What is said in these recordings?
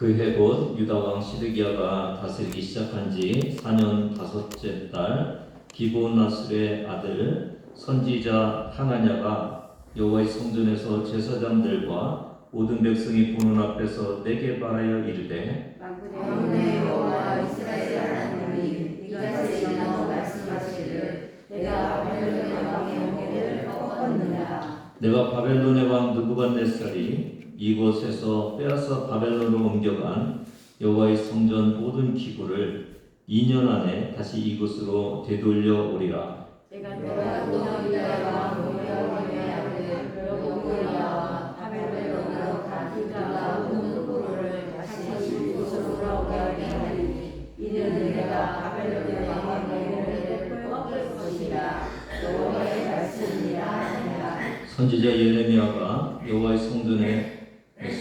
그해 곧 유다 왕 시드기야가 다스리기 시작한 지 4년 5째 달 기브온 나술의 아들 선지자 하나냐가 여호와의 성전에서 제사장들과 모든 백성이 보는 앞에서 내게 말하여 이르되 만군의 여호와 이스라엘 하나님이 이같이 일어나 말씀하시기를 내가 바벨론의 왕의 멍에를 꺾었느냐. 내가 바벨론의 왕 느부갓네살이 이곳에서 빼앗아 바벨론으로 옮겨간 여호와의 성전 모든 기구를 2년 안에 다시 이곳으로 되돌려 오리라. 내가 또 유다와 모압의 아들 여호야와 바벨론으로 다 유다와 모든 포로를 다시 이곳으로 돌아오게 하리니 이는 내가 바벨론의 왕의 멍에를 꺾을 것이라. 여호와의 말씀이라 하니라. 선지자 예레미야가 여호와의 성전에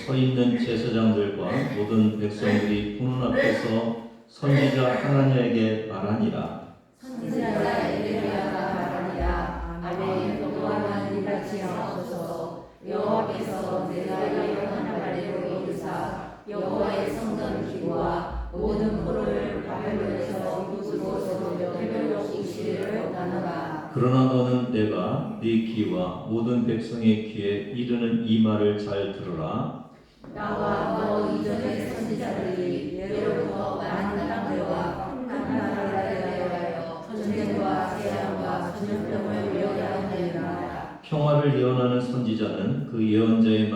서 있는 제사장들과 모든 백성들이 보는 앞에서 선지자 하나냐에게 말하니라. 선지자 예레미야가 말하니라. 아멘. 또한 이같이 하옵소서. 여호와께서 내가 예언한 바대로 이루사 여호와의 성전 기구와 모든 포로를 바벨론에서 이곳으로 되돌려 오시기를 원하노라. 그러나 너는 내가 네 귀와 모든 백성의 귀에 이르는 이 말을 잘 들으라. 나와 너 이전의 선지자들이 예로부터 많은 땅들과 큰 나라를 대하여 전쟁과 재앙과 전염병을 예언하였느니라. 평화를 예언하는 선지자는 그 예언자의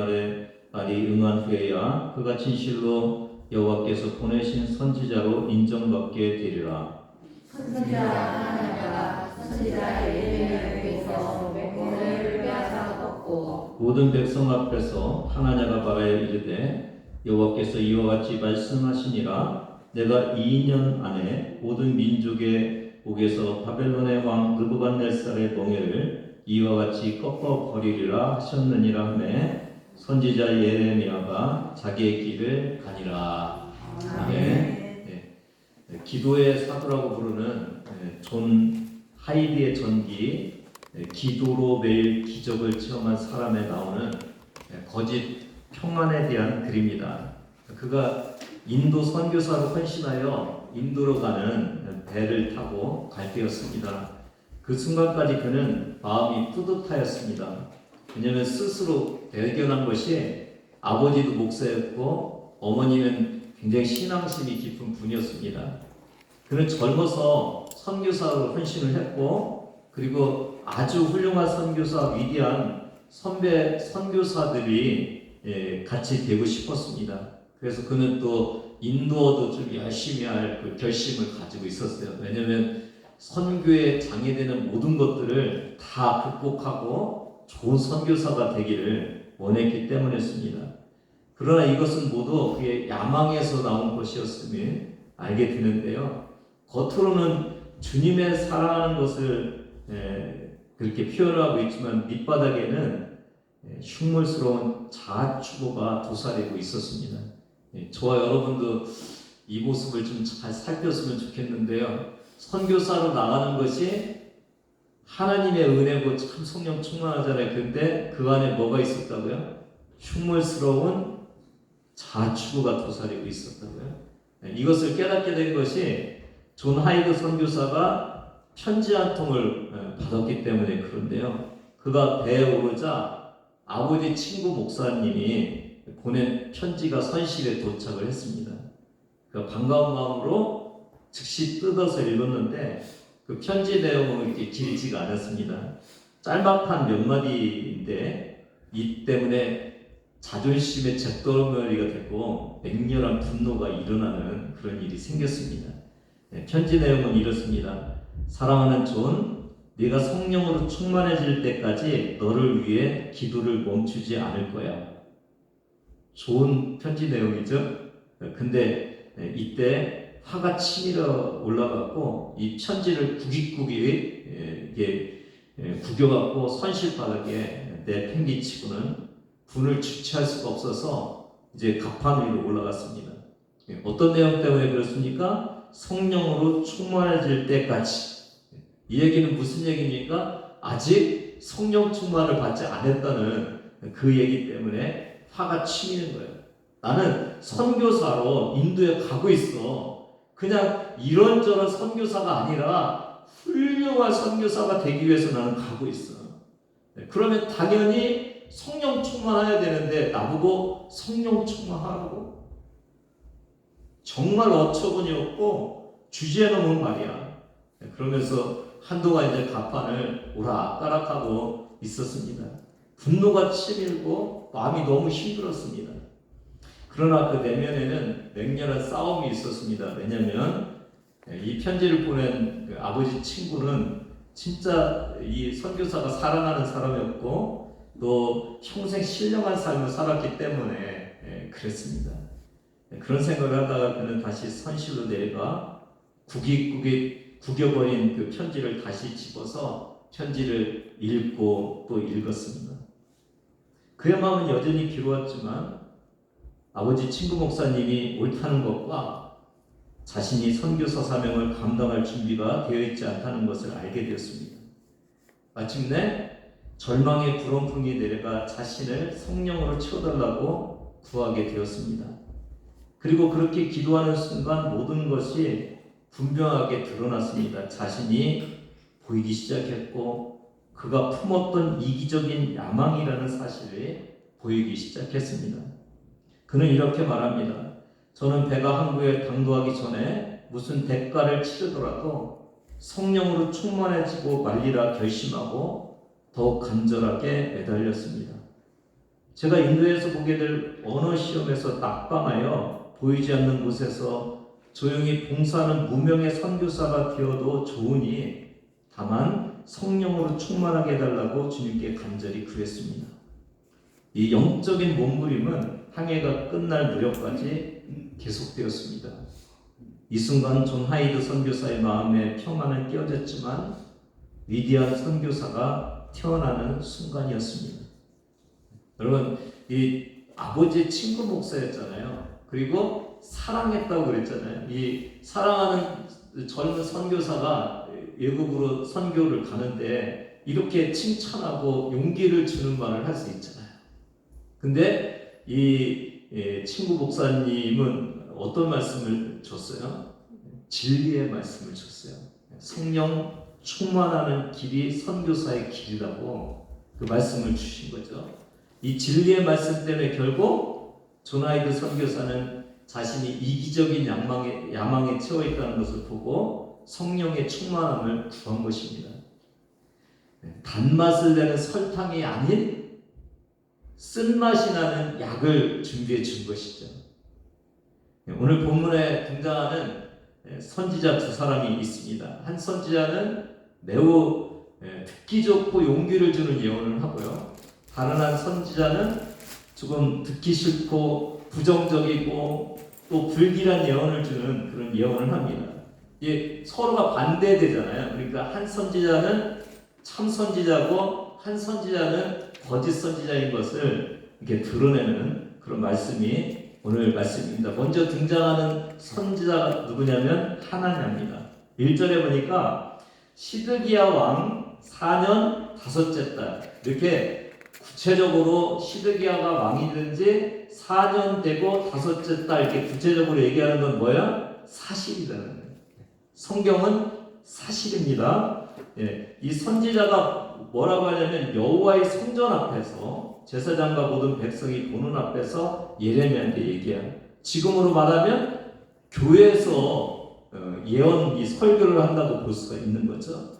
말이 응한 후에야 그가 진실로 여호와께서 보내신 선지자로 인정받게 되리라. 선지자 하나냐가 선지자 예레미야에게서 맹공을 빼앗아 꺾고 모든 백성 앞에서 하나냐가 말하여 이르되 여호와께서 이와 같이 말씀하시니라. 내가 2년 안에 모든 민족의 목에서 바벨론의 왕 느부갓네살의 멍에를 이와 같이 꺾어 버리리라 하셨느니라 하매 선지자 예레미야가 자기의 길을 가니라. 아멘. 기도의 사도라고 부르는 존 하이디의 전기 기도로 매일 기적을 체험한 사람에 나오는 거짓 평안에 대한 글입니다. 그가 인도 선교사로 헌신하여 인도로 가는 배를 타고 갈 때였습니다. 그 순간까지 그는 마음이 뿌듯하였습니다. 왜냐하면 스스로 발견한 것이 아버지도 목사였고 어머니는 굉장히 신앙심이 깊은 분이었습니다. 그는 젊어서 선교사로 헌신을 했고 그리고 아주 훌륭한 선교사, 위대한 선배 선교사들이 같이 되고 싶었습니다. 그래서 그는 또 인도어도 좀 열심히 할 그 결심을 가지고 있었어요. 왜냐하면 선교에 장애되는 모든 것들을 다 극복하고 좋은 선교사가 되기를 원했기 때문이었습니다. 그러나 이것은 모두 그의 야망에서 나온 것이었음을 알게 되는데요. 겉으로는 주님의 사랑하는 것을 그렇게 표현하고 있지만 밑바닥에는 흉물스러운 자아추구가 도사리고 있었습니다. 저와 여러분도 이 모습을 좀 잘 살폈으면 좋겠는데요. 선교사로 나가는 것이 하나님의 은혜고 참 성령 충만하잖아요. 근데 그 안에 뭐가 있었다고요? 흉물스러운 자아추구가 도사리고 있었다고요. 이것을 깨닫게 된 것이 존 하이드 선교사가 편지 한 통을 받았기 때문에 그런데요. 그가 배에 오르자 아버지 친구 목사님이 보낸 편지가 선실에 도착을 했습니다. 그 반가운 마음으로 즉시 뜯어서 읽었는데 그 편지 내용은 이렇게 길지가 않았습니다. 짤막한 몇 마디인데 이 때문에 자존심의 잿더미가 됐고 맹렬한 분노가 일어나는 그런 일이 생겼습니다. 편지 내용은 이렇습니다. 사랑하는 존, 네가 성령으로 충만해질 때까지 너를 위해 기도를 멈추지 않을 거야. 좋은 편지 내용이죠. 근데 이때 화가 치밀어 올라갔고 이 편지를 구깃구깃 구겨갖고 선실바닥에 내팽개치고는 분을 주체할 수가 없어서 이제 갑판 위로 올라갔습니다. 어떤 내용 때문에 그렇습니까? 성령으로 충만해질 때까지. 이 얘기는 무슨 얘기입니까? 아직 성령 충만을 받지 않았다는 그 얘기 때문에 화가 치미는 거예요. 나는 선교사로 인도에 가고 있어. 그냥 이런저런 선교사가 아니라 훌륭한 선교사가 되기 위해서 나는 가고 있어. 그러면 당연히 성령 충만해야 되는데 나보고 성령 충만하라고? 정말 어처구니 없고 주제넘은 말이야. 그러면서 한동안 이제 가판을 오락가락하고 있었습니다. 분노가 치밀고 마음이 너무 힘들었습니다. 그러나 그 내면에는 맹렬한 싸움이 있었습니다. 왜냐하면 이 편지를 보낸 그 아버지 친구는 진짜 이 선교사가 사랑하는 사람이었고 또 평생 신령한 삶을 살았기 때문에 그랬습니다. 그런 생각을 하다가 그는 다시 선실로 내려가 구겨버린 그 편지를 다시 집어서 편지를 읽고 또 읽었습니다. 그의 마음은 여전히 괴로웠지만 아버지 친구 목사님이 옳다는 것과 자신이 선교사 사명을 감당할 준비가 되어 있지 않다는 것을 알게 되었습니다. 마침내 절망의 구렁텅이 내려가 자신을 성령으로 채워달라고 구하게 되었습니다. 그리고 그렇게 기도하는 순간 모든 것이 분명하게 드러났습니다. 자신이 보이기 시작했고 그가 품었던 이기적인 야망이라는 사실이 보이기 시작했습니다. 그는 이렇게 말합니다. 저는 배가 항구에 당도하기 전에 무슨 대가를 치르더라도 성령으로 충만해지고 말리라 결심하고 더욱 간절하게 매달렸습니다. 제가 인도에서 보게 될 언어 시험에서 낙방하여 보이지 않는 곳에서 조용히 봉사하는 무명의 선교사가 되어도 좋으니 다만 성령으로 충만하게 해달라고 주님께 간절히 구했습니다. 이 영적인 몸부림은 항해가 끝날 무렵까지 계속되었습니다. 이 순간 존 하이드 선교사의 마음에 평안은 깨어졌지만 위대한 선교사가 태어나는 순간이었습니다. 여러분, 이 아버지의 친구 목사였잖아요. 그리고 사랑했다고 그랬잖아요. 이 사랑하는 젊은 선교사가 외국으로 선교를 가는데 이렇게 칭찬하고 용기를 주는 말을 할 수 있잖아요. 근데 이 친구 목사님은 어떤 말씀을 줬어요? 진리의 말씀을 줬어요. 성령 충만하는 길이 선교사의 길이라고 그 말씀을 주신 거죠. 이 진리의 말씀 때문에 결국 존 하이드 선교사는 자신이 이기적인 야망에 채워 있다는 것을 보고 성령의 충만함을 구한 것입니다. 단맛을 내는 설탕이 아닌 쓴맛이 나는 약을 준비해 준 것이죠. 오늘 본문에 등장하는 선지자 두 사람이 있습니다. 한 선지자는 매우 듣기 좋고 용기를 주는 예언을 하고요. 다른 한 선지자는 조금 듣기 싫고 부정적이고 또 불길한 예언을 주는 그런 예언을 합니다. 이게 서로가 반대되잖아요. 그러니까 한 선지자는 참 선지자고 한 선지자는 거짓 선지자인 것을 이렇게 드러내는 그런 말씀이 오늘 말씀입니다. 먼저 등장하는 선지자가 누구냐면 하나냐입니다. 1절에 보니까 시드기야 왕 4년 5째 달, 이렇게 구체적으로 시드기야가 왕이 된 지 4년 되고 5째 달 이렇게 구체적으로 얘기하는 건 뭐야? 사실이라는 거예요. 성경은 사실입니다. 이 선지자가 뭐라고 하냐면 여호와의 성전 앞에서 제사장과 모든 백성이 보는 앞에서 예레미야한테 얘기한, 지금으로 말하면 교회에서 예언 이 설교를 한다고 볼 수가 있는 거죠.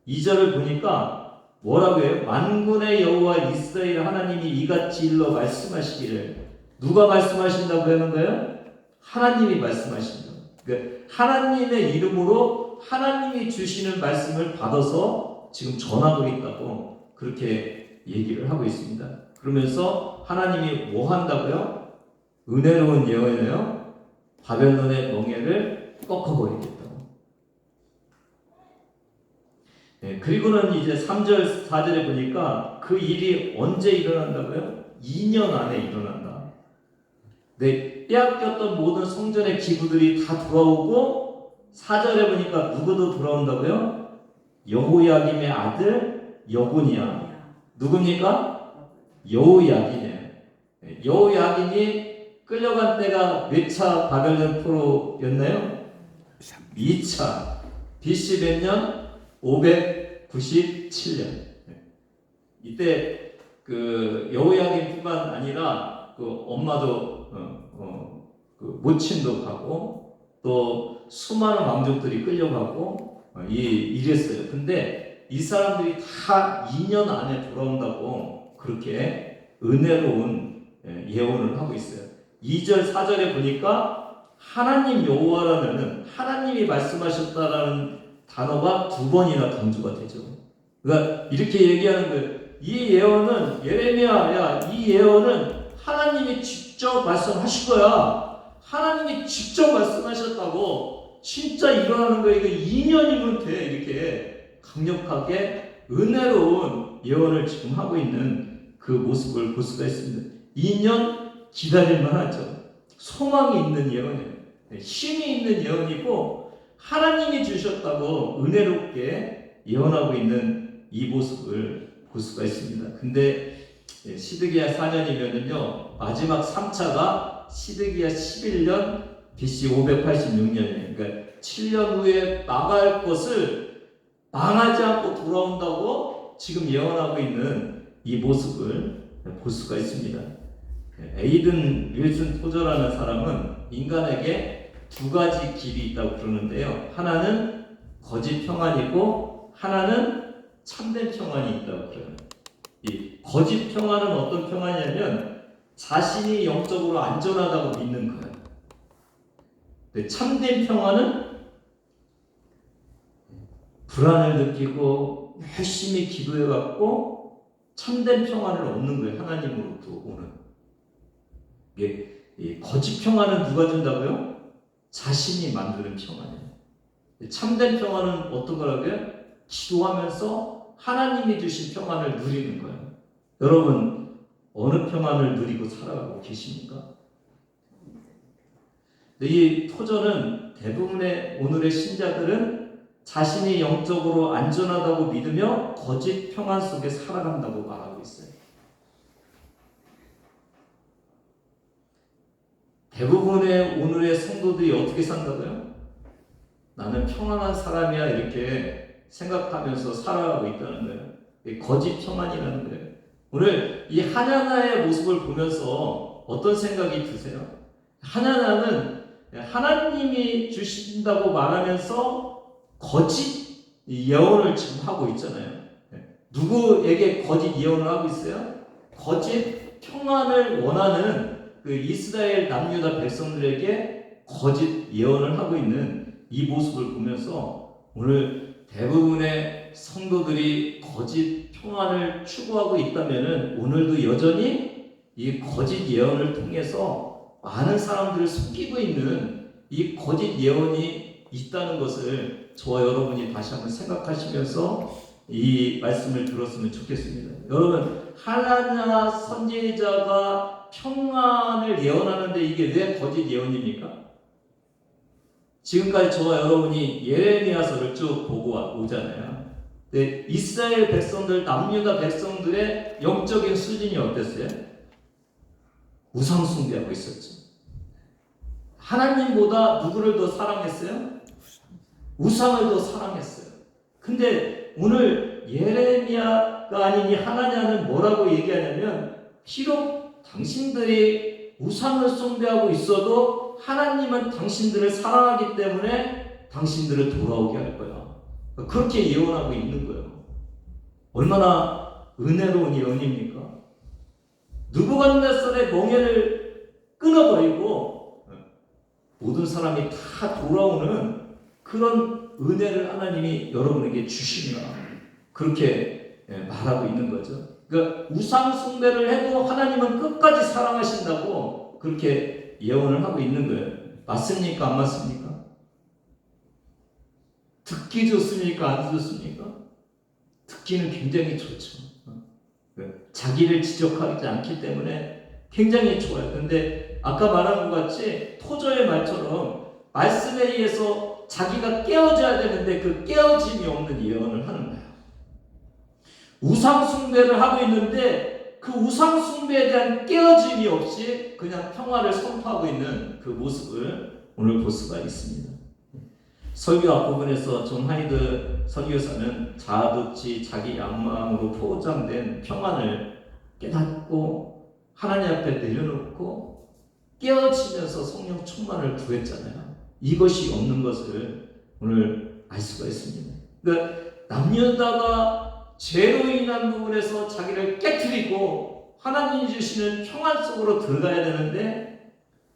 2절을 보니까 뭐라고 해요? 만군의 여호와 이스라엘 하나님이 이같이 일러 말씀하시기를. 누가 말씀하신다고 하는 거예요? 하나님이 말씀하신다. 그러니까 하나님의 이름으로 하나님이 주시는 말씀을 받아서 지금 전하고 있다고 그렇게 얘기를 하고 있습니다. 그러면서 하나님이 뭐 한다고요? 은혜로운 예언이에요. 바벨론의 멍에를 꺾어버리겠다고. 그리고는 이제 3절 4절에 보니까 그 일이 언제 일어난다고요? 2년 안에 일어난다. 빼앗겼던 모든 성전의 기구들이 다 돌아오고 4절에 보니까 누구도 돌아온다고요? 여호야김의 아들 여고니야. 누굽니까? 여호야김이에요. 여호야김이 끌려간 때가 몇 차 바벨론 포로였나요? 2차. BC 몇 년? 597년. 이때 그 여호야김뿐만 아니라 그 엄마도 그 모친도 가고 또 수많은 왕족들이 끌려가고 이랬어요. 근데 이 사람들이 다 2년 안에 돌아온다고 그렇게 은혜로운 예언을 하고 있어요. 2절 4절에 보니까 하나님 여호와라는 하나님이 말씀하셨다라는 단어가 2번이나 강조가 되죠. 그러니까 이렇게 얘기하는 거예요. 이 예언은 예레미야야, 이 예언은 하나님이 직접 말씀하신 거야. 하나님이 직접 말씀하셨다고 진짜 일어나는 거야. 이거 2년이면 돼. 이렇게 강력하게 은혜로운 예언을 지금 하고 있는 그 모습을 볼 수가 있습니다. 2년 기다릴만 하죠. 소망이 있는 예언이에요. 힘이 있는 예언이고 하나님이 주셨다고 은혜롭게 예언하고 있는 이 모습을 볼 수가 있습니다. 근데 시드기야 4년이면은요 마지막 3차가 시드기야 11년 BC 586년이에요. 그러니까 7년 후에 망할 것을 망하지 않고 돌아온다고 지금 예언하고 있는 이 모습을 볼 수가 있습니다. 에이든 윌슨 토저라는 사람은 인간에게 2가지 길이 있다고 그러는데요. 하나는 거짓 평안이고 하나는 참된 평안이 있다고 그래요. 이 거짓 평안은 어떤 평안이냐면 자신이 영적으로 안전하다고 믿는 거예요. 근데 참된 평안은 불안을 느끼고 열심히 기도해갖고 참된 평안을 얻는 거예요. 하나님으로부터 오는. 이게 거짓 평안은 누가 준다고요? 자신이 만드는 평안이에요. 참된 평안은 어떤 거라고요? 기도하면서 하나님이 주신 평안을 누리는 거예요. 여러분 어느 평안을 누리고 살아가고 계십니까? 이 토저는 대부분의 오늘의 신자들은 자신이 영적으로 안전하다고 믿으며 거짓 평안 속에 살아간다고 말하고 있어요. 대부분의 오늘의 성도들이 어떻게 산다고요? 나는 평안한 사람이야 이렇게 생각하면서 살아가고 있다는 거예요. 거짓 평안이라는 거예요. 오늘 이 하나나의 모습을 보면서 어떤 생각이 드세요? 하나나는 하나님이 주신다고 말하면서 거짓 예언을 지금 하고 있잖아요. 누구에게 거짓 예언을 하고 있어요? 거짓 평안을 원하는 그 이스라엘 남유다 백성들에게 거짓 예언을 하고 있는 이 모습을 보면서 오늘 대부분의 성도들이 거짓 평안을 추구하고 있다면 오늘도 여전히 이 거짓 예언을 통해서 많은 사람들을 속이고 있는 이 거짓 예언이 있다는 것을 저와 여러분이 다시 한번 생각하시면서 이 말씀을 들었으면 좋겠습니다. 여러분 하나냐 선지자가 평안을 예언하는데 이게 왜 거짓 예언입니까? 지금까지 저와 여러분이 예레미야서를 쭉 보고 오잖아요. 근데 이스라엘 백성들, 남유다 백성들의 영적인 수준이 어땠어요? 우상 숭배하고 있었죠. 하나님보다 누구를 더 사랑했어요? 우상을 더 사랑했어요. 근데 오늘 예레미야가 아닌 이 하나냐는 뭐라고 얘기하냐면 비록 당신들이 우상을 숭배하고 있어도 하나님은 당신들을 사랑하기 때문에 당신들을 돌아오게 할 거야. 그렇게 예언하고 있는 거예요. 얼마나 은혜로운 예언입니까? 느부갓네살의 멍에를 끊어버리고 모든 사람이 다 돌아오는 그런 은혜를 하나님이 여러분에게 주신다. 그렇게 말하고 있는 거죠. 그러니까 우상 숭배를 해도 하나님은 끝까지 사랑하신다고 그렇게 예언을 하고 있는 거예요. 맞습니까? 안 맞습니까? 듣기 좋습니까? 안 좋습니까? 듣기는 굉장히 좋죠. 자기를 지적하지 않기 때문에 굉장히 좋아요. 근데 아까 말한 것 같이 토저의 말처럼 말씀에 의해서 자기가 깨어져야 되는데 그 깨어짐이 없는 예언을 하는 거예요. 우상 숭배를 하고 있는데 그 우상 숭배에 대한 깨어짐이 없이 그냥 평화를 선포하고 있는 그 모습을 오늘 볼 수가 있습니다. 설교 앞부분에서 존 하이드 설교사는 자아도취 자기 양마음으로 포장된 평안을 깨닫고 하나님 앞에 내려놓고 깨어지면서 성령 충만을 구했잖아요. 이것이 없는 것을 오늘 알 수가 있습니다. 그러니까 남녀다가 죄로 인한 부분에서 자기를 깨트리고 하나님이 주시는 평안 속으로 들어가야 되는데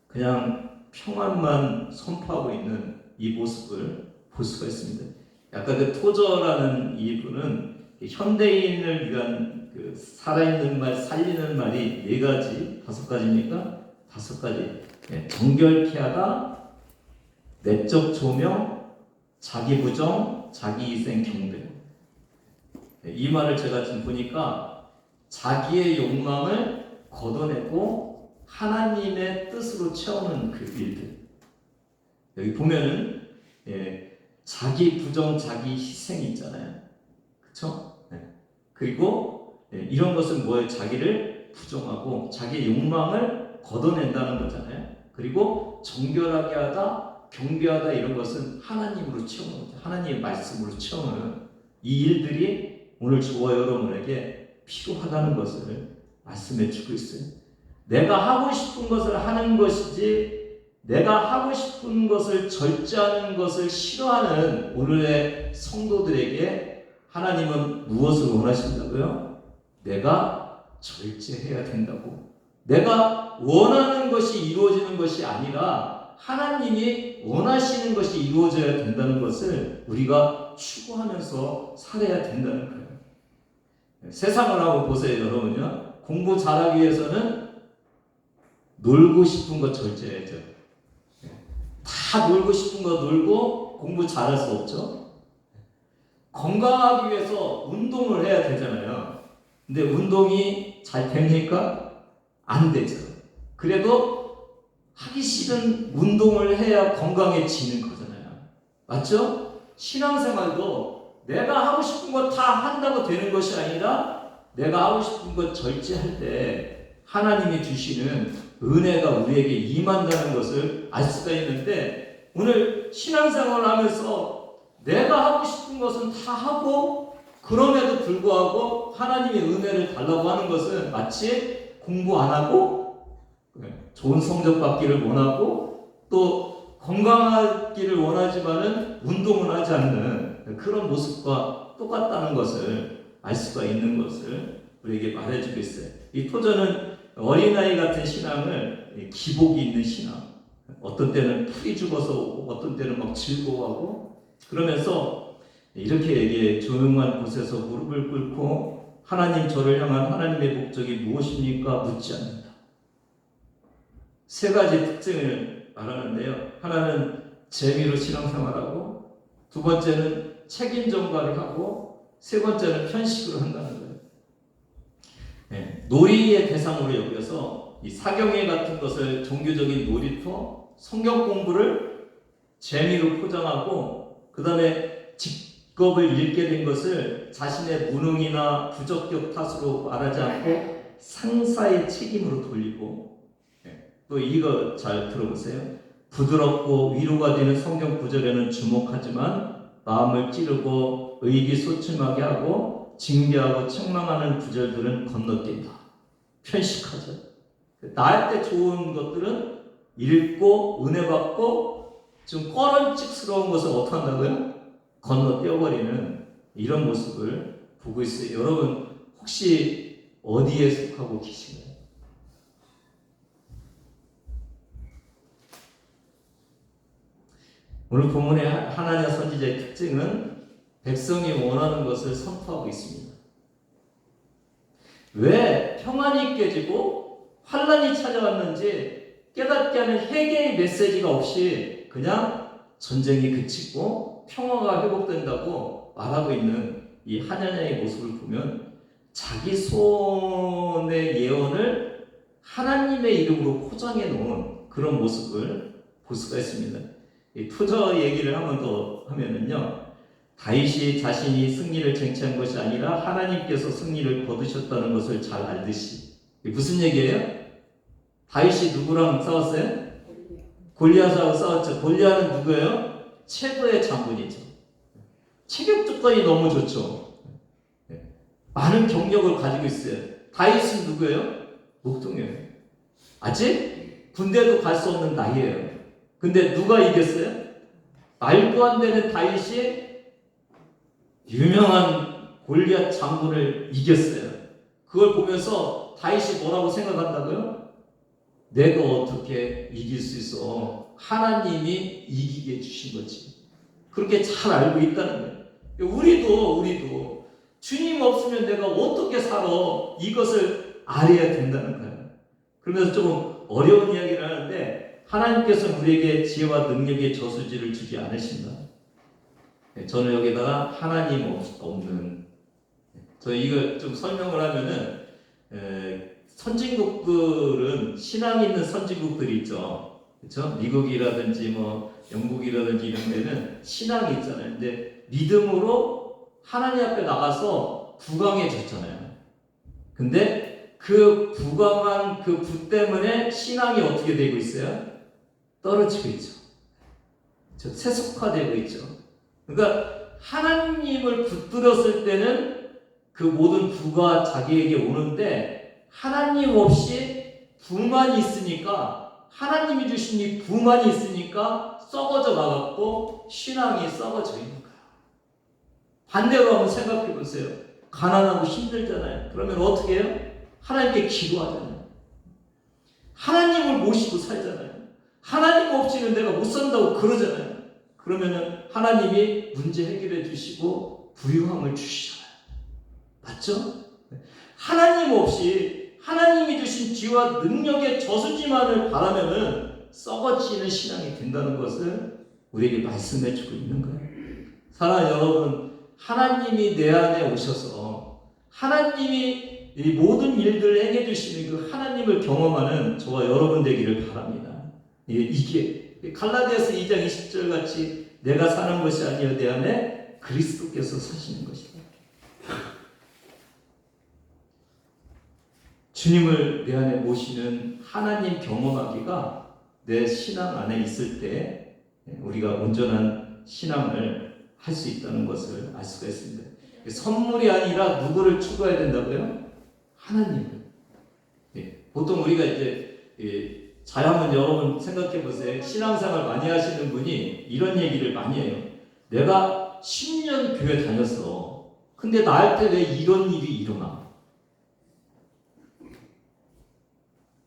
그냥 평안만 선포하고 있는 이 모습을 볼 수가 있습니다. 약간 그 토저라는 이분은 현대인을 위한 그 살아있는 말, 살리는 말이 4가지, 5가지입니까? 5가지. 정결케 하다, 내적 조명, 자기 부정, 자기 희생, 경배. 이 말을 제가 지금 보니까 자기의 욕망을 걷어내고 하나님의 뜻으로 채우는 그 일들. 여기 보면은 자기 부정, 자기 희생이 있잖아요. 그렇죠? 그리고 이런 것은 뭐예요? 자기를 부정하고 자기의 욕망을 걷어낸다는 거잖아요. 그리고 정결하게 하다, 경배하다 이런 것은 하나님으로 채우는 거죠. 하나님의 말씀으로 채우는 이 일들이 오늘 저와 여러분에게 필요하다는 것을 말씀해 주고 있어요. 내가 하고 싶은 것을 하는 것이지 내가 하고 싶은 것을 절제하는 것을 싫어하는 오늘의 성도들에게 하나님은 무엇을 원하신다고요? 내가 절제해야 된다고. 내가 원하는 것이 이루어지는 것이 아니라 하나님이 원하시는 것이 이루어져야 된다는 것을 우리가 추구하면서 살아야 된다는 거예요. 세상을 하고 보세요, 여러분요. 공부 잘하기 위해서는 놀고 싶은 것 절제해야죠. 다 놀고 싶은 거 놀고 공부 잘할 수 없죠. 건강하기 위해서 운동을 해야 되잖아요. 근데 운동이 잘 됩니까? 안 되죠. 그래도 하기 싫은 운동을 해야 건강해지는 거잖아요. 맞죠? 신앙생활도 내가 하고 싶은 거 다 한다고 되는 것이 아니라 내가 하고 싶은 것 절제할 때 하나님이 주시는 은혜가 우리에게 임한다는 것을 알 수가 있는데 오늘 신앙생활을 하면서 내가 하고 싶은 것은 다 하고 그럼에도 불구하고 하나님의 은혜를 달라고 하는 것은 마치 공부 안 하고 좋은 성적 받기를 원하고 또 건강하기를 원하지만은 운동을 하지 않는 그런 모습과 똑같다는 것을 알 수가 있는 것을 우리에게 말해주고 있어요. 이 토저는 어린아이 같은 신앙을 기복이 있는 신앙, 어떤 때는 풀이 죽어서 어떤 때는 막 즐거워하고 그러면서 이렇게 얘기해. 조용한 곳에서 무릎을 꿇고 하나님 저를 향한 하나님의 목적이 무엇입니까? 묻지 않는다. 3가지 특징을 말하는데요. 하나는 재미로 신앙생활하고, 2번째는 책임 전가를 하고, 3번째는 편식으로 한다는 거예요. 놀이의 대상으로 여겨서 이 사경회 같은 것을 종교적인 놀이터, 성경 공부를 재미로 포장하고 그 다음에 직업을 잃게 된 것을 자신의 무능이나 부적격 탓으로 말하지 않고 상사의 책임으로 돌리고 또 이거 잘 들어보세요. 부드럽고 위로가 되는 성경 구절에는 주목하지만 마음을 찌르고 의기소침하게 하고 징계하고 책망하는 구절들은 건너뛴다. 편식하죠. 나한테 좋은 것들은 읽고 은혜 받고 좀 꺼런찍스러운 것을 어떻게 한다고요? 건너뛰어버리는 이런 모습을 보고 있어요. 여러분 혹시 어디에 속하고 계신가요? 오늘 본문의 하나냐 선지자의 특징은 백성이 원하는 것을 선포하고 있습니다. 왜 평안이 깨지고 환란이 찾아왔는지 깨닫게 하는 회개의 메시지가 없이 그냥 전쟁이 그치고 평화가 회복된다고 말하고 있는 이 하나냐의 모습을 보면 자기 손의 예언을 하나님의 이름으로 포장해 놓은 그런 모습을 볼 수가 있습니다. 이 토저 얘기를 한 번 더 하면은요, 다윗이 자신이 승리를 쟁취한 것이 아니라 하나님께서 승리를 거두셨다는 것을 잘 알듯이. 이게 무슨 얘기예요? 다윗이 누구랑 싸웠어요? 골리앗하고 싸웠죠. 골리앗은 누구예요? 최고의 장군이죠. 체격 조건이 너무 좋죠. 많은 경력을 가지고 있어요. 다윗은 누구예요? 목동이에요. 아직 군대도 갈 수 없는 나이예요. 근데 누가 이겼어요? 말도 안 되는 다윗이 유명한 골리앗 장군을 이겼어요. 그걸 보면서 다윗이 뭐라고 생각한다고요? 내가 어떻게 이길 수 있어? 하나님이 이기게 해주신 거지. 그렇게 잘 알고 있다는 거예요. 우리도 주님 없으면 내가 어떻게 살아? 이것을 알아야 된다는 거예요. 그러면서 좀 어려운 이야기를 하는데 하나님께서는 우리에게 지혜와 능력의 저수지를 주지 않으신다. 저는 여기다가 하나님 없는, 저 이걸 좀 설명을 하면은 선진국들은 신앙 있는 선진국들이 있죠. 그렇죠? 미국이라든지 뭐 영국이라든지 이런 데는 신앙이 있잖아요. 근데 믿음으로 하나님 앞에 나가서 부강해졌잖아요. 근데 그 부강한 그 부 때문에 신앙이 어떻게 되고 있어요? 떨어지고 있죠. 세속화되고 있죠. 그러니까 하나님을 붙들었을 때는 그 모든 부가 자기에게 오는데 하나님 없이 부만 있으니까, 하나님이 주신 이 부만 있으니까 썩어져 나갔고 신앙이 썩어져 있는 거예요. 반대로 한번 생각해 보세요. 가난하고 힘들잖아요. 그러면 어떻게 해요? 하나님께 기도하잖아요. 하나님을 모시고 살잖아요. 하나님 없이는 내가 못 산다고 그러잖아요. 그러면은 하나님이 문제 해결해 주시고 부유함을 주시잖아요. 맞죠? 하나님 없이 하나님이 주신 지혜와 능력의 저수지만을 바라면은 썩어지는 신앙이 된다는 것을 우리에게 말씀해 주고 있는 거예요. 사랑하는 여러분, 하나님이 내 안에 오셔서 하나님이 이 모든 일들을 행해 주시는 그 하나님을 경험하는 저와 여러분 되기를 바랍니다. 이게 갈라디아서 2장 20절 같이 내가 사는 것이 아니여 내 안에 그리스도께서 사시는 것이다. 주님을 내 안에 모시는 하나님 경험하기가 내 신앙 안에 있을 때 우리가 온전한 신앙을 할 수 있다는 것을 알 수가 있습니다. 선물이 아니라 누구를 추구해야 된다고요? 하나님을. 보통 우리가 이제 잘 한번 여러분 생각해 보세요. 신앙생활 많이 하시는 분이 이런 얘기를 많이 해요. 내가 10년 교회 다녔어. 근데 나한테 왜 이런 일이 일어나?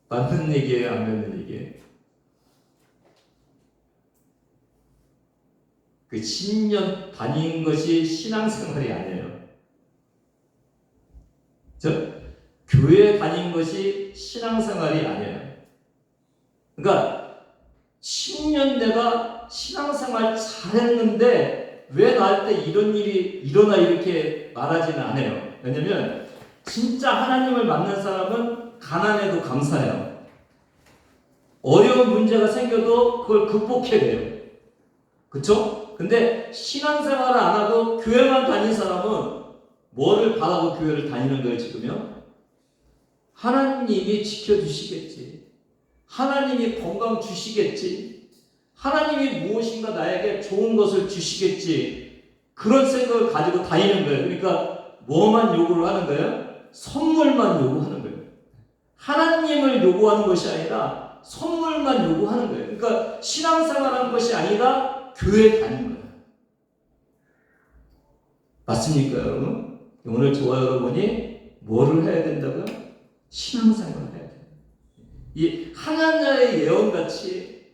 맞는 얘기예요? 안 맞는 얘기예요? 그 10년 다닌 것이 신앙생활이 아니에요. 교회 다닌 것이 신앙생활이 아니에요. 그러니까 10년 내가 신앙생활 잘했는데 왜 나한테 이런 일이 일어나 이렇게 말하지는 않아요. 왜냐면 진짜 하나님을 만난 사람은 가난해도 감사해요. 어려운 문제가 생겨도 그걸 극복해야 돼요. 그쵸? 근데 신앙생활을 안 하고 교회만 다닌 사람은 뭐를 바라고 교회를 다니는 거예요, 지금요? 하나님이 지켜주시겠지. 하나님이 건강 주시겠지. 하나님이 무엇인가 나에게 좋은 것을 주시겠지. 그런 생각을 가지고 다니는 거예요. 그러니까 뭐만 요구를 하는 거예요? 선물만 요구하는 거예요. 하나님을 요구하는 것이 아니라 선물만 요구하는 거예요. 그러니까 신앙생활하는 것이 아니라 교회 다니는 거예요. 맞습니까, 여러분? 오늘 저와 여러분이 뭐를 해야 된다고요? 신앙생활을 해야 돼요. 이 하나님의 예언같이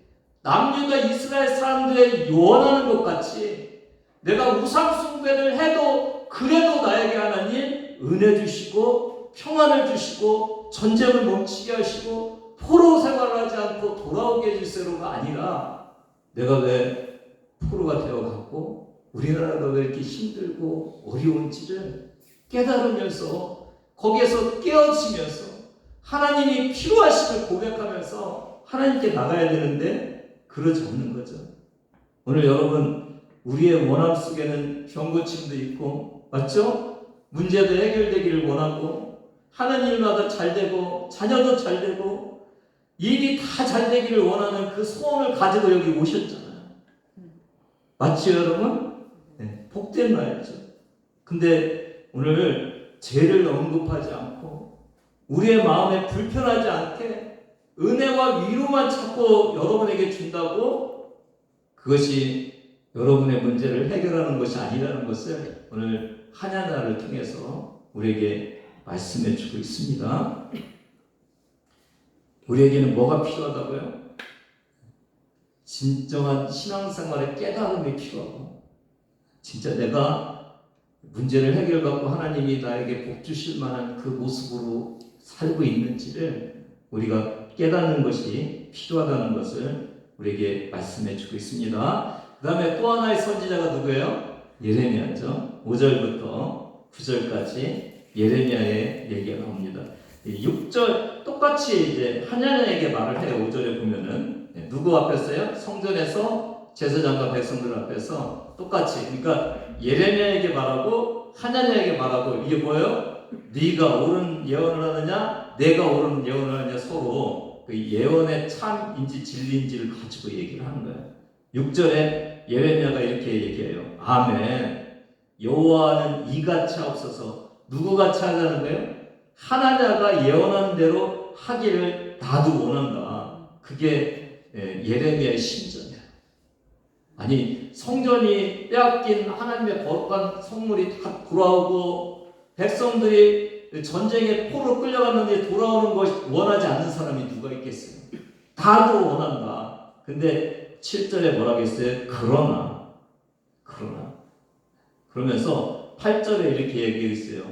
남유다 이스라엘 사람들의 원하는 것 같이 내가 우상 숭배를 해도 그래도 나에게 하나님 은혜 주시고 평안을 주시고 전쟁을 멈추게 하시고 포로 생활을 하지 않고 돌아오게 해주세요가 아니라 내가 왜 포로가 되어갔고 우리나라가 왜 이렇게 힘들고 어려운지를 깨달으면서 거기에서 깨어지면서 하나님이 필요하심을 고백하면서 하나님께 나가야 되는데 그러지 않는 거죠. 오늘 여러분 우리의 원함 속에는 병고침도 있고, 맞죠? 문제도 해결되기를 원하고, 하나님마다 잘 되고, 자녀도 잘 되고, 일이 다 잘 되기를 원하는 그 소원을 가지고 여기 오셨잖아요. 맞죠, 여러분? 네, 복된 말이죠. 근데 오늘 죄를 언급하지 않고, 우리의 마음에 불편하지 않게 은혜와 위로만 자꾸 여러분에게 준다고 그것이 여러분의 문제를 해결하는 것이 아니라는 것을 오늘 한야나를 통해서 우리에게 말씀해 주고 있습니다. 우리에게는 뭐가 필요하다고요? 진정한 신앙생활의 깨달음이 필요하고, 진짜 내가 문제를 해결받고 하나님이 나에게 복 주실 만한 그 모습으로 살고 있는지를 우리가 깨닫는 것이 필요하다는 것을 우리에게 말씀해 주고 있습니다. 그 다음에 또 하나의 선지자가 누구예요? 예레미야죠. 5절부터 9절까지 예레미야의 얘기가 나옵니다. 6절 똑같이 이제 하나님에게 말을 해요. 5절에 보면은 누구 앞에서요? 성전에서 제사장과 백성들 앞에서 똑같이, 그러니까 예레미야에게 말하고 하나님에게 말하고, 이게 뭐예요? 네가 옳은 예언을 하느냐, 내가 옳은 예언을 하느냐, 서로 그 예언의 참인지 진리인지를 가지고 얘기를 하는 거예요. 6절에 예레미야가 이렇게 얘기해요. 아멘. 여호와는 이같이 하옵소서. 누구같이 하자는 거예요? 하나냐가 예언한 대로 하기를 나도 원한다. 그게 예레미야의 심정이에요. 아니, 성전이 빼앗긴 하나님의 거룩한 성물이 다 돌아오고, 백성들이 전쟁에 포로 끌려갔는데 돌아오는 것이 원하지 않는 사람이 누가 있겠어요? 다도 원한다. 근데 7절에 뭐라고 했어요? 그러나 그러면서 8절에 이렇게 얘기했어요.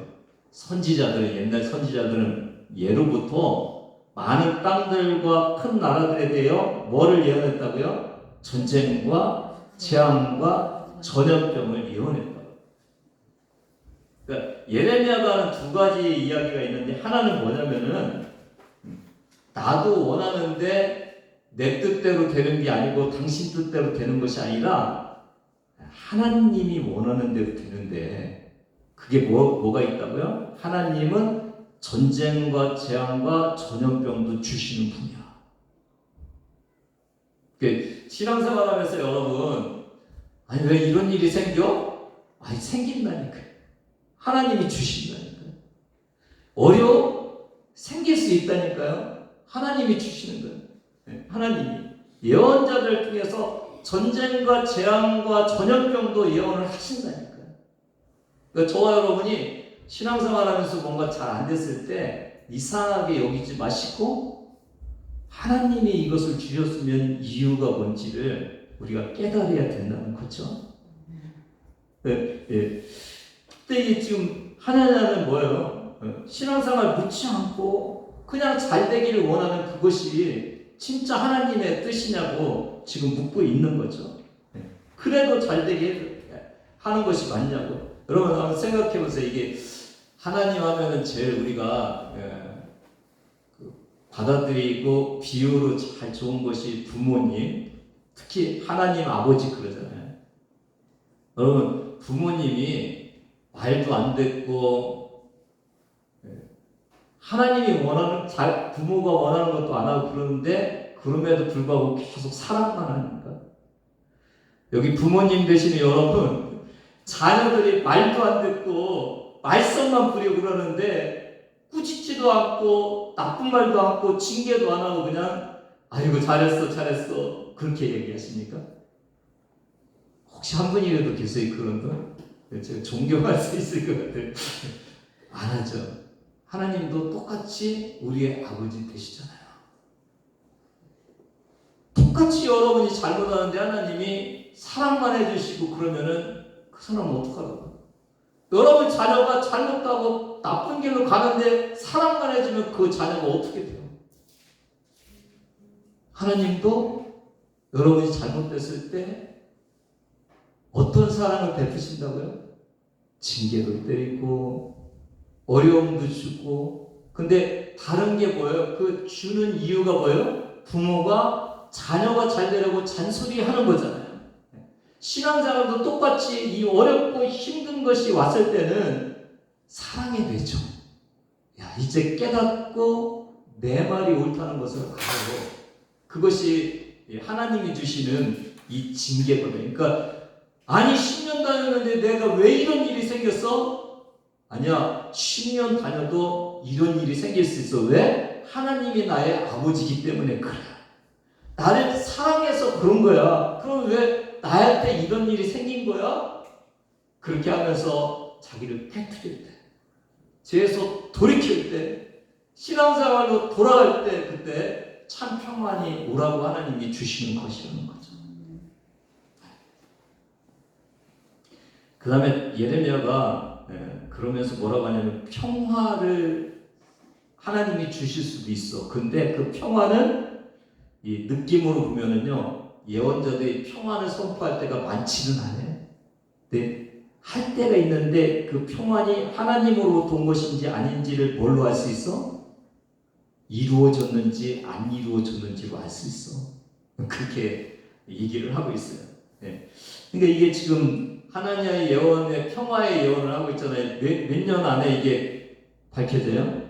선지자들은, 옛날 선지자들은 예로부터 많은 땅들과 큰 나라들에 대하여 뭐를 예언했다고요? 전쟁과 재앙과 전염병을 예언했다. 그러니까 예레미야가 하는 두 가지 이야기가 있는데, 하나는 뭐냐면은 나도 원하는데 내 뜻대로 되는 게 아니고 당신 뜻대로 되는 것이 아니라 하나님이 원하는 대로 되는데, 그게 뭐가 있다고요? 하나님은 전쟁과 재앙과 전염병도 주시는 분이야. 신앙생활하면서 여러분, 아니 왜 이런 일이 생겨? 아니 생긴다니까요. 하나님이 주신다니까요. 어려워? 생길 수 있다니까요. 하나님이 주시는 거예요. 하나님이 예언자들 통해서 전쟁과 재앙과 전염병도 예언을 하신다니까요. 그러니까 저와 여러분이 신앙생활하면서 뭔가 잘 안 됐을 때 이상하게 여기지 마시고, 하나님이 이것을 주셨으면 이유가 뭔지를 우리가 깨달아야 된다는 거죠. 그때 지금 하나님은 뭐예요? 신앙생활 묻지 않고 그냥 잘 되기를 원하는 그것이 진짜 하나님의 뜻이냐고 지금 묻고 있는 거죠. 그래도 잘 되게 하는 것이 맞냐고. 여러분 한번 생각해 보세요. 이게 하나님 하면은 제일 우리가 받아들이고 비유로 잘 좋은 것이 부모님, 특히 하나님 아버지 그러잖아요. 여러분 부모님이 말도 안 듣고 하나님이 원하는 부모가 원하는 것도 안 하고 그러는데, 그럼에도 불구하고 계속 사랑만 하니까. 여기 부모님 되시는 여러분, 자녀들이 말도 안 듣고 말썽만 부리고 그러는데 꾸짖지도 않고 나쁜 말도 않고 징계도 안 하고 그냥 아이고 잘했어 그렇게 얘기하십니까? 혹시 한 분이라도 계세요 그런 분? 제가 존경할 수 있을 것 같아요. 안 하죠. 하나님도 똑같이 우리의 아버지 되시잖아요. 똑같이 여러분이 잘못하는데 하나님이 사랑만 해주시고 그러면은 그 사람은 어떡하라고? 여러분 자녀가 잘못하고 나쁜 길로 가는데 사랑만 해주면 그 자녀가 어떻게 돼요? 하나님도 여러분이 잘못됐을 때 어떤 사랑을 베푸신다고요? 징계도 때리고 어려움도 주고. 근데 다른 게 뭐예요? 그 주는 이유가 뭐예요? 부모가 자녀가 잘 되려고 잔소리하는 거잖아요. 신앙생활도 똑같이 이 어렵고 힘든 것이 왔을 때는 사랑의 뇌죠. 야, 이제 깨닫고 내 말이 옳다는 것을 알고, 그것이 하나님이 주시는 이 징계거든요. 그러니까 아니 10년 다녔는데 내가 왜 이런 일이 생겼어? 아니야, 10년 다녀도 이런 일이 생길 수 있어. 왜? 하나님이 나의 아버지이기 때문에 그래. 나를 사랑해서 그런 거야. 그럼 왜 나한테 이런 일이 생긴 거야? 그렇게 하면서 자기를 깨트릴 때, 죄에서 돌이킬 때, 신앙생활로 돌아갈 때, 그때 참 평안이 오라고 하나님이 주시는 것이라는 거죠. 그 다음에 예레미야가 그러면서 뭐라고 하냐면 평화를 하나님이 주실 수도 있어. 근데 그 평화는 이 느낌으로 보면은요, 예언자들이 평안을 선포할 때가 많지는 않아요. 네, 할 때가 있는데 그 평안이 하나님으로부터 온 것인지 아닌지를 뭘로 알 수 있어? 이루어졌는지 안 이루어졌는지로 알 수 있어. 그렇게 얘기를 하고 있어요. 네. 그러니까 이게 지금 하나님의 예언의 평화의 예언을 하고 있잖아요. 몇 년 안에 이게 밝혀져요?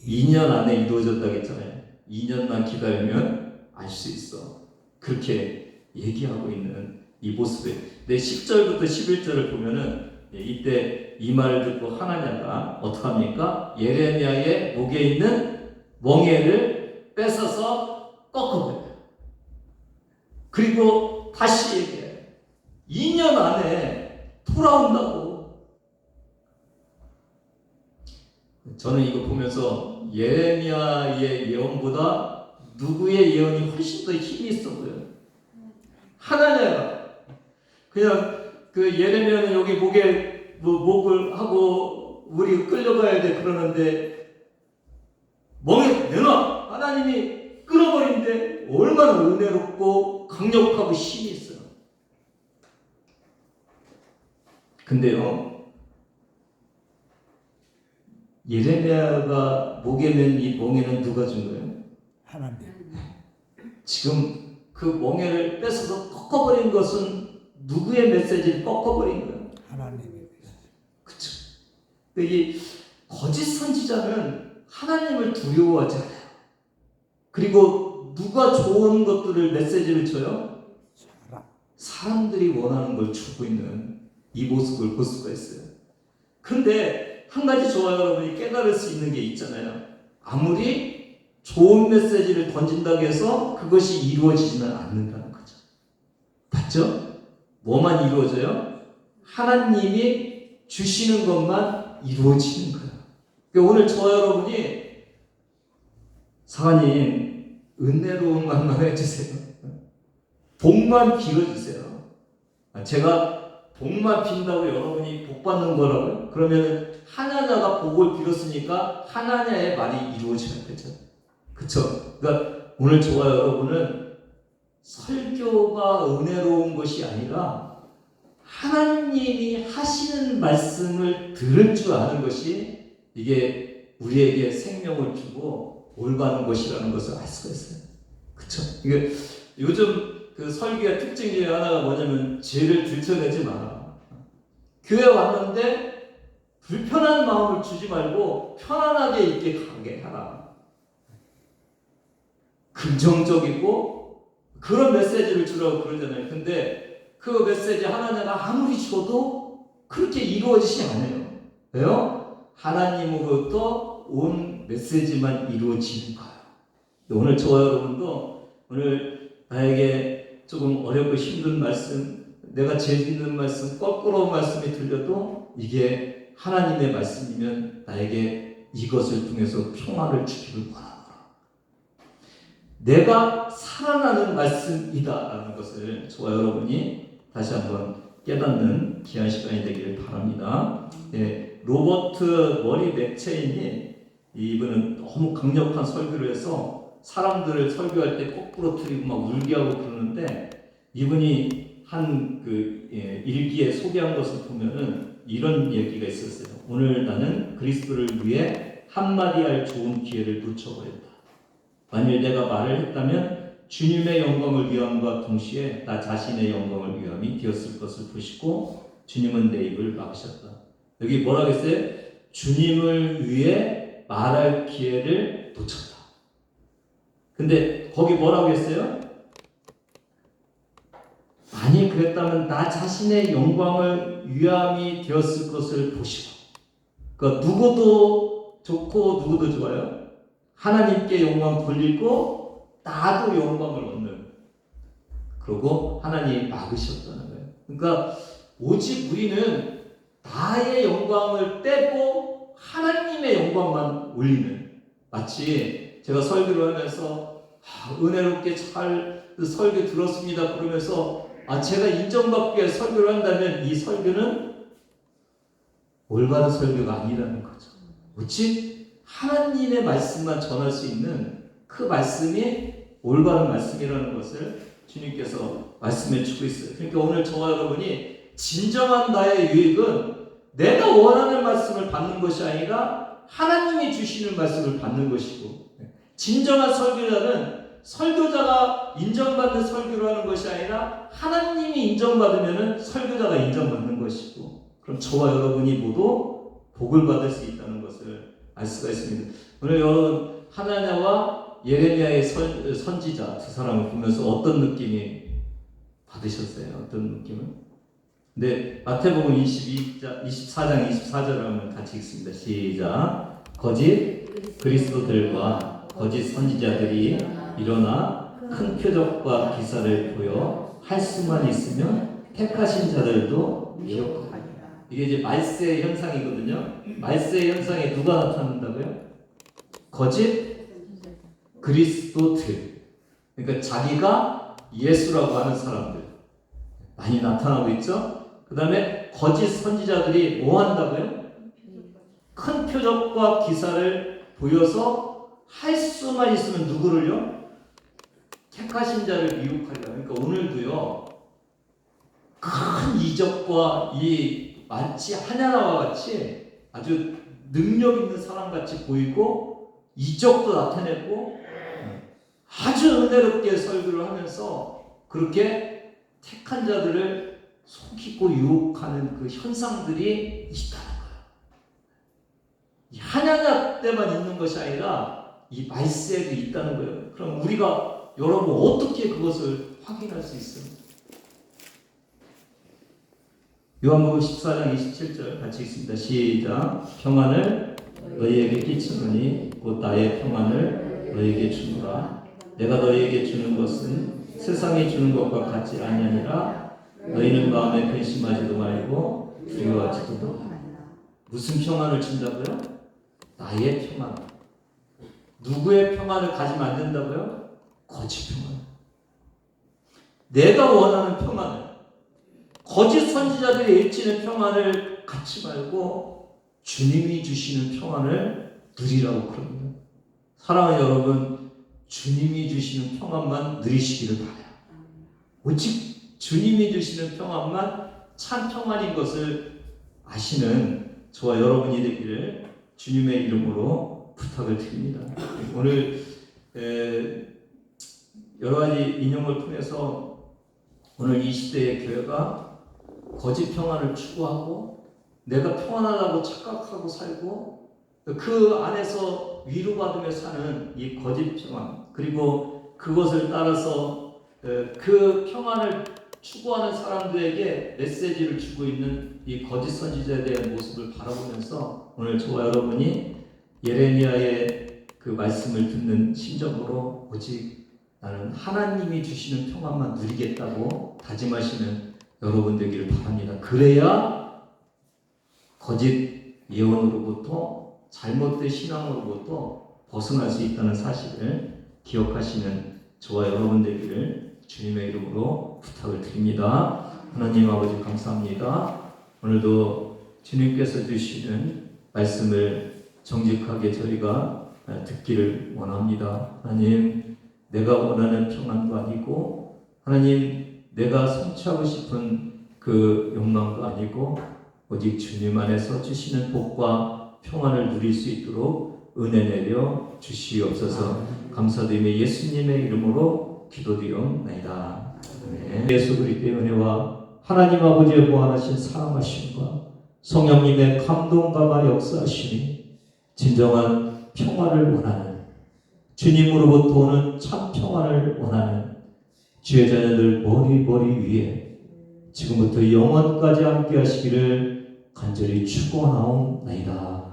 2년 안에 이루어졌다고 했잖아요. 2년만 기다리면 알 수 있어. 그렇게 얘기하고 있는 이 모습에, 내 10절부터 11절을 보면은 이때 이 말을 듣고 하나냐가 어떡합니까? 예레미야의 목에 있는 멍에를 뺏어서 꺾어버려요. 그리고 다시 얘기해요. 2년 안에 돌아온다고. 저는 이거 보면서 예레미야의 예언보다 누구의 예언이 훨씬 더 힘이 있어 보여요. 하나냐가 그냥 그 예레미야는 여기 목에 목을 하고 우리 끌려가야 돼 그러는데 멍에 내놔! 하나님이 끊어버린데 얼마나 은혜롭고 강력하고 힘이 있어요. 근데요, 예레미야가 목에 맨 이 멍에는 누가 준 거예요? 하나님. 지금 그 멍에를 뺏어서 꺾어버린 것은 누구의 메시지를 꺾어버린 거예요? 하나님이. 그쵸? 이 거짓 선지자는 하나님을 두려워하지 않아요. 그리고 누가 좋은 것들을 메시지를 줘요? 사람들이 원하는 걸 주고 있는 이 모습을 볼 수가 있어요. 그런데 한 가지 좋아요, 여러분이 깨달을 수 있는 게 있잖아요. 아무리 좋은 메시지를 던진다고 해서 그것이 이루어지지는 않는다는 거죠. 맞죠? 뭐만 이루어져요? 하나님이 주시는 것만 이루어지는 거예요. 그러니까 오늘 저와 여러분이 사관님 은혜로운 것만 해주세요. 복만 빌어주세요. 제가 복만 빈다고 여러분이 복 받는 거라고요? 그러면 하나냐가 복을 빌었으니까 하나냐의 말이 이루어져야 되죠. 그쵸? 그러니까 오늘 저와 여러분은 설교가 은혜로운 것이 아니라 하나님이 하시는 말씀을 들을 줄 아는 것이 이게 우리에게 생명을 주고 올바른 것이라는 것을 알 수가 있어요. 그쵸? 이게 요즘 그 설교의 특징 중에 하나가 뭐냐면 죄를 들춰내지 마라. 교회 왔는데 불편한 마음을 주지 말고 편안하게 있게 가게 하라. 긍정적이고 그런 메시지를 주라고 그러잖아요. 근데 그 메시지 하나냐가 아무리 줘도 그렇게 이루어지지 않아요. 왜요? 하나님으로부터 온 메시지만 이루어지는 거예요. 오늘 저와 여러분도 오늘 나에게 조금 어렵고 힘든 말씀, 내가 재밌는 말씀, 껄끄러운 말씀이 들려도 이게 하나님의 말씀이면 나에게 이것을 통해서 평화를 주기를 원합니다. 내가 살아나는 말씀이다라는 것을 저와 여러분이 다시 한번 깨닫는 귀한 시간이 되기를 바랍니다. 네, 로버트 머리 맥체인이 이분은 너무 강력한 설교를 해서 사람들을 설교할 때 거꾸로 틀리고 막 울게 하고 그러는데 이분이 한 그 일기에 소개한 것을 보면은 이런 얘기가 있었어요. 오늘 나는 그리스도를 위해 한마디 할 좋은 기회를 놓쳐버렸다. 만일 내가 말을 했다면 주님의 영광을 위함과 동시에 나 자신의 영광을 위함이 되었을 것을 보시고 주님은 내 입을 막으셨다. 여기 뭐라고 했어요? 주님을 위해 말할 기회를 놓쳤다. 근데 거기 뭐라고 했어요? 만일 그랬다면 나 자신의 영광을 위함이 되었을 것을 보시고, 그러니까 누구도 좋고 누구도 좋아요. 하나님께 영광 돌리고 나도 영광을 얻는. 그리고 하나님이 막으셨다는 거예요. 그러니까 오직 우리는 나의 영광을 빼고 하나님의 영광만 올리는. 마치 제가 설교를 하면서 은혜롭게 잘 설교 들었습니다 그러면서 제가 인정받기 위해 설교를 한다면 이 설교는 올바른 설교가 아니라는 거죠. 오직 하나님의 말씀만 전할 수 있는 그 말씀이 올바른 말씀이라는 것을 주님께서 말씀해 주고 있어요. 그러니까 오늘 저와 여러분이 진정한 나의 유익은 내가 원하는 말씀을 받는 것이 아니라 하나님이 주시는 말씀을 받는 것이고, 진정한 설교자는 설교자가 인정받는 설교를 하는 것이 아니라 하나님이 인정받으면 설교자가 인정받는 것이고, 그럼 저와 여러분이 모두 복을 받을 수 있다는 것을 알 수가 있습니다. 오늘 여러분 하나냐와 예레미야의 선지자 두 사람을 보면서 어떤 느낌이 받으셨어요? 어떤 느낌을? 네, 마태복음 24장 24절을 한번 같이 읽습니다. 시작. 거짓 그리스도들과 거짓 선지자들이 일어나 큰 표적과 기사를 보여 할 수만 있으면 택하신 자들도 미혹하리라. 이게 이제 말세 현상이거든요. 말세 현상에 누가 나타난다고요? 거짓 그리스도들. 그러니까 자기가 예수라고 하는 사람들 많이 나타나고 있죠. 그 다음에 거짓 선지자들이 뭐 한다고요? 큰 표적과 기사를 보여서 할 수만 있으면 누구를요? 택하신 자를 미혹하리라. 그러니까 오늘도요, 큰 이적과 이 마치 하냐나와 같이 아주 능력 있는 사람 같이 보이고 이적도 나타내고 아주 은혜롭게 설교를 하면서 그렇게 택한 자들을 속이고 유혹하는 그 현상들이 있다는 거예요. 이 하냐냐 때만 있는 것이 아니라 이 말세에도 있다는 거예요. 그럼 우리가 여러분 어떻게 그것을 확인할 수 있습니까? 요한복음 14장 27절 같이 읽습니다. 시작. 평안을 너희에게 끼치노니 곧 나의 평안을 너희에게 주노라. 내가 너희에게 주는 것은 세상이 주는 것과 같지 아니하니라. 너희는 마음에 근심하지도 말고 두려워하지도 말라. 무슨 평안을 준다고요? 나의 평안. 누구의 평안을 가지면 안 된다고요? 거짓 평안. 내가 원하는 평안을, 거짓 선지자들이 일치는 평안을 갖지 말고 주님이 주시는 평안을 누리라고 그럽니다. 사랑하는 여러분, 주님이 주시는 평안만 누리시기를 바라요. 오직 주님이 주시는 평안만 참 평안인 것을 아시는 저와 여러분이 되기를 주님의 이름으로 부탁을 드립니다. 오늘 여러 가지 인용을 통해서 오늘 이 시대의 교회가 거짓 평안을 추구하고 내가 평안하다고 착각하고 살고 그 안에서 위로받으며 사는 이 거짓 평안, 그리고 그것을 따라서 그 평안을 추구하는 사람들에게 메시지를 주고 있는 이 거짓 선지자에 대한 모습을 바라보면서 오늘 저와 여러분이 예레미야의 그 말씀을 듣는 심정으로 오직 나는 하나님이 주시는 평안만 누리겠다고 다짐하시는 여러분 되기를 바랍니다. 그래야 거짓 예언으로부터 잘못된 신앙으로부터 벗어날 수 있다는 사실을 기억하시는 저와 여러분 되기를 주님의 이름으로 부탁을 드립니다. 하나님 아버지 감사합니다. 오늘도 주님께서 주시는 말씀을 정직하게 저희가 듣기를 원합니다. 하나님, 내가 원하는 평안도 아니고 하나님 내가 성취하고 싶은 그 욕망도 아니고 오직 주님 안에서 주시는 복과 평안을 누릴 수 있도록 은혜 내려 주시옵소서. 감사드리며 예수님의 이름으로 이름으로 기도드리옵나이다. 예수 그리스도의 은혜와 하나님 아버지의 무한하신 사랑하심과 성령님의 감동감화 역사하심이 진정한 평화를 원하는, 주님으로부터 오는 참 평화를 원하는 주의 자녀들 머리 위에 지금부터 영원까지 함께 하시기를 간절히 축원하옵나이다.